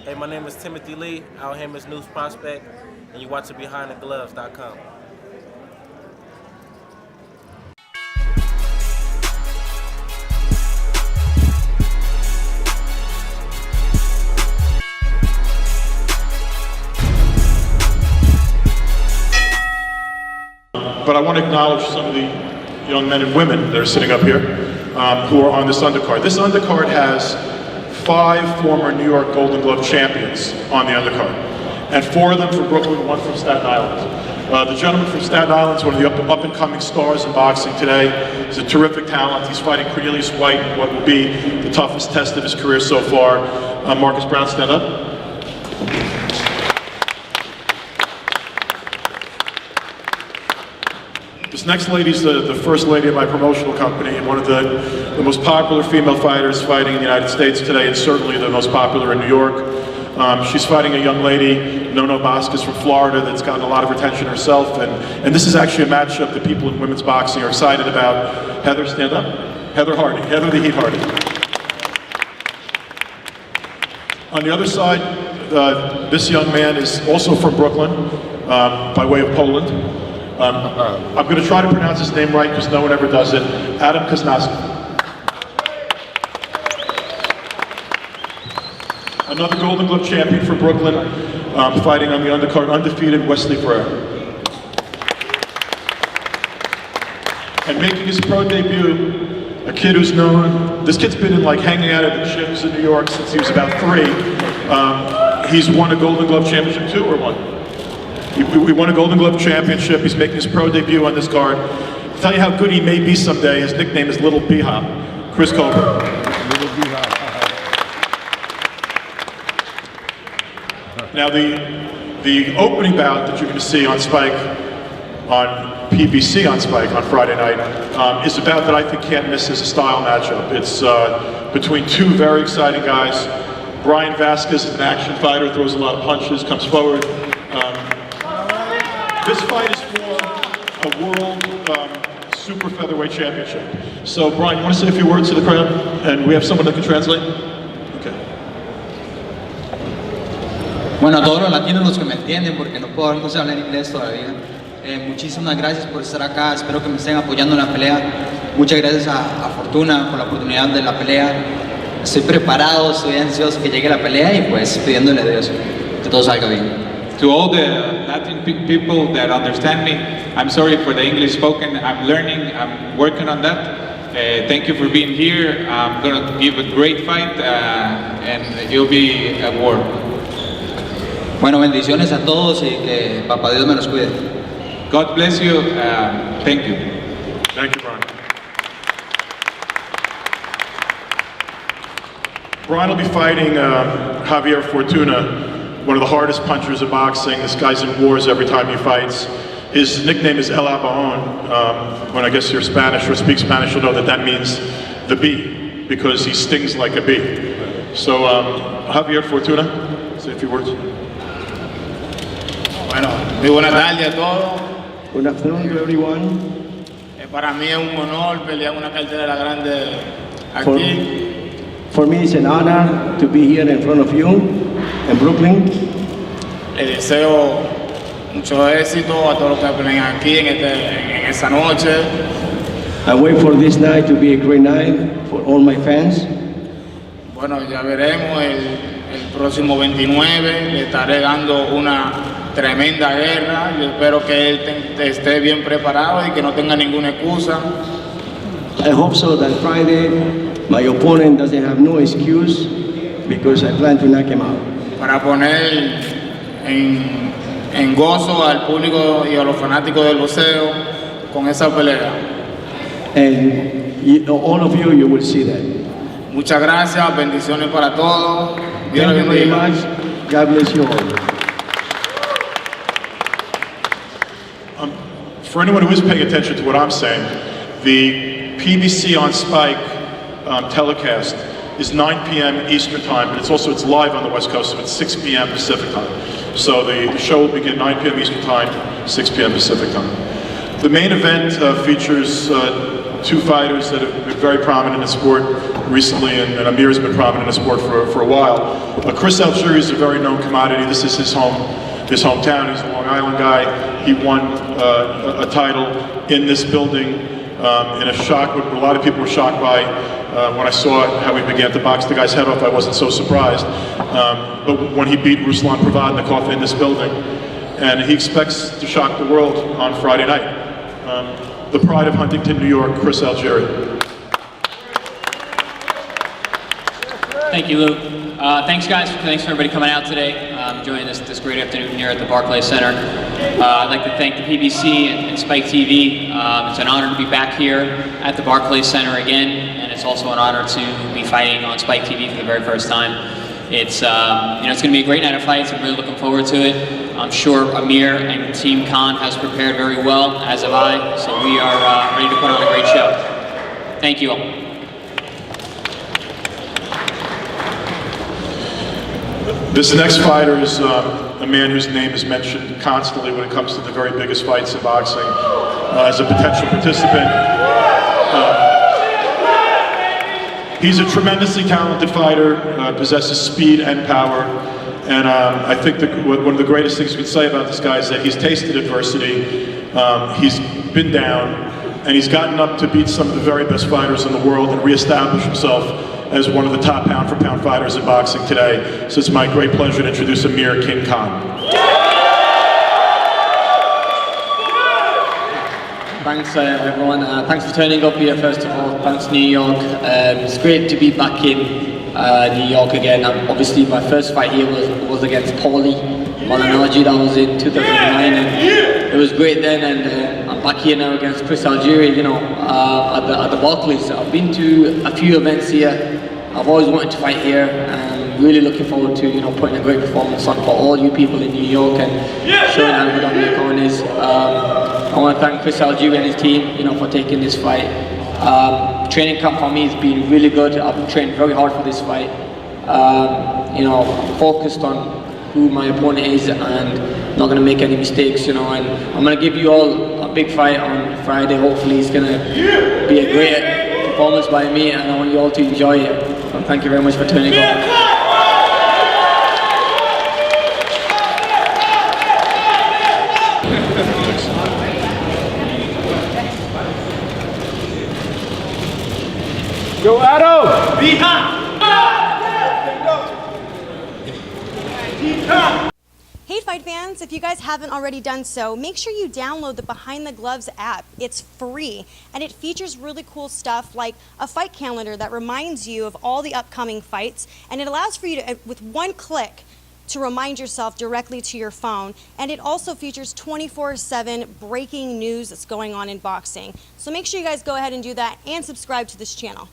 Hey, my name is Timothy Lee, out here Miss News Prospect, and you're watching BehindTheGloves.com. But I want to acknowledge some of the young men and women that are sitting up here who are on this undercard. This undercard has 5 former New York Golden Glove champions on the undercard, and 4 of them from Brooklyn, 1 from Staten Island. The gentleman from Staten Island is one of the up-and-coming stars in boxing today. He's a terrific talent. He's fighting Cornelius White in what will be the toughest test of his career so far. Marcus Brown, stand up. This next lady is the first lady of my promotional company and one of the most popular female fighters fighting in the United States today, and certainly the most popular in New York. She's fighting a young lady, Nono Vasquez from Florida, that's gotten a lot of attention herself, and this is actually a matchup that people in women's boxing are excited about. Heather, stand up. Heather Hardy, Heather the Heat Hardy. On the other side, this young man is also from Brooklyn, by way of Poland. I'm going to try to pronounce his name right because no one ever does it. Adam Koznaski. Another Golden Glove champion from Brooklyn, fighting on the undercard, undefeated Wesley Ferrer. And making his pro debut, a kid who's known, this kid's been hanging out at the gyms in New York since he was about 3. He's won a Golden Glove championship 2 or 1? We won a Golden Glove championship. He's making his pro debut on this card. To tell you how good he may be someday, his nickname is Little B-Hop. Chris Colbert. Little B-Hop. Now the opening bout that you're going to see on Spike, on PBC on Spike on Friday night, is a bout that I think can't miss as a style matchup. It's between 2 very exciting guys. Brian Vasquez is an action fighter, throws a lot of punches, comes forward. This fight is for a world super featherweight championship. So Brian, you want to say a few words to the crowd? And we have someone that can translate? Okay. Bueno, a todos los latinos, los que me entienden, porque no sé hablar inglés todavía. Muchísimas gracias por estar acá, espero que me estén apoyando en la pelea. Muchas gracias a Fortuna por la oportunidad de la pelea. Estoy preparado, estoy ansioso que llegue la pelea y pues pidiéndole a Dios que todo salga bien. To all the Latin people that understand me, I'm sorry for the English spoken. I'm learning, I'm working on that. Thank you for being here. I'm going to give a great fight and it'll be a war. Bueno, bendiciones a todos y que Papá Dios me los cuide. God bless you. Thank you. Thank you, Brian. Brian will be fighting Javier Fortuna, one of the hardest punchers in boxing. This guy's in wars every time he fights. His nickname is El Abajon. When I guess you're Spanish or speak Spanish, you'll know that means the bee, because he stings like a bee. So, Javier Fortuna, say a few words. Bueno, muy buenas tardes a todos. Good afternoon to everyone. Para mí es un honor pelear una cartelera grande aquí. For me, it's an honor to be here in front of you in Brooklyn. Le deseo mucho éxito a todos los que pelean aquí en esta noche. I wait for this night to be a great night for all my fans. Bueno, ya veremos el próximo 29. Le estaré dando una tremenda guerra. Yo espero que él esté bien preparado y que no tenga ninguna excusa. I hope so that Friday my opponent doesn't have no excuse because I plan to knock him out. Para poner en gozo al público y a los fanáticos del boxeo con esa pelea. And all of you, you will see that. Muchas gracias, bendiciones para todos. Thank you very much. God bless you all. For anyone who is paying attention to what I'm saying, the PBC on Spike telecast is 9 p.m. Eastern time, but it's live on the West Coast, so it's 6 p.m. Pacific time. So the show will begin 9 p.m. Eastern time, 6 p.m. Pacific time. The main event features 2 fighters that have been very prominent in the sport. recently, and Amir has been prominent in the sport for a while. Chris Algieri is a very known commodity. This is his hometown. He's a Long Island guy. He won a title in this building in a shock, what a lot of people were shocked by. When I saw how he began to box the guy's head off, I wasn't so surprised. But when he beat Ruslan Provodnikov in this building, and he expects to shock the world on Friday night. The pride of Huntington, New York, Chris Algieri. Thank you, Lou. Thanks, guys. Thanks for everybody coming out today, enjoying this great afternoon here at the Barclays Center. I'd like to thank the PBC and Spike TV. It's an honor to be back here at the Barclays Center again, and it's also an honor to be fighting on Spike TV for the very first time. It's it's going to be a great night of fights. I'm really looking forward to it. I'm sure Amir and Team Khan has prepared very well, as have I. So we are ready to put on a great show. Thank you all. This next fighter is a man whose name is mentioned constantly when it comes to the very biggest fights in boxing as a potential participant. He's a tremendously talented fighter, possesses speed and power, and I think one of the greatest things you can say about this guy is that he's tasted adversity, he's been down, and he's gotten up to beat some of the very best fighters in the world and reestablish himself as one of the top pound-for-pound fighters in boxing today. So it's my great pleasure to introduce Amir King Khan. Thanks everyone, thanks for turning up here first of all, thanks New York. It's great to be back in New York again. Obviously my first fight here was against Paulie Malignaggi, that was in 2009, and it was great then, and I'm back here now against Chris Algieri, at the Barclays. I've been to a few events here, I've always wanted to fight here, and really looking forward to putting a great performance on for all you people in New York and showing how good Amir Khan is. I want to thank Chris Algieri and his team, for taking this fight. Training camp for me has been really good. I've trained very hard for this fight. Focused on who my opponent is and not going to make any mistakes, and I'm going to give you all a big fight on Friday. Hopefully it's going to be a great performance by me, and I want you all to enjoy it. So thank you very much for turning up. Go Adam! Hey Fight fans, if you guys haven't already done so, make sure you download the Behind the Gloves app. It's free, and it features really cool stuff like a fight calendar that reminds you of all the upcoming fights, and it allows for you to, with one click, to remind yourself directly to your phone. And it also features 24/7 breaking news that's going on in boxing. So make sure you guys go ahead and do that and subscribe to this channel.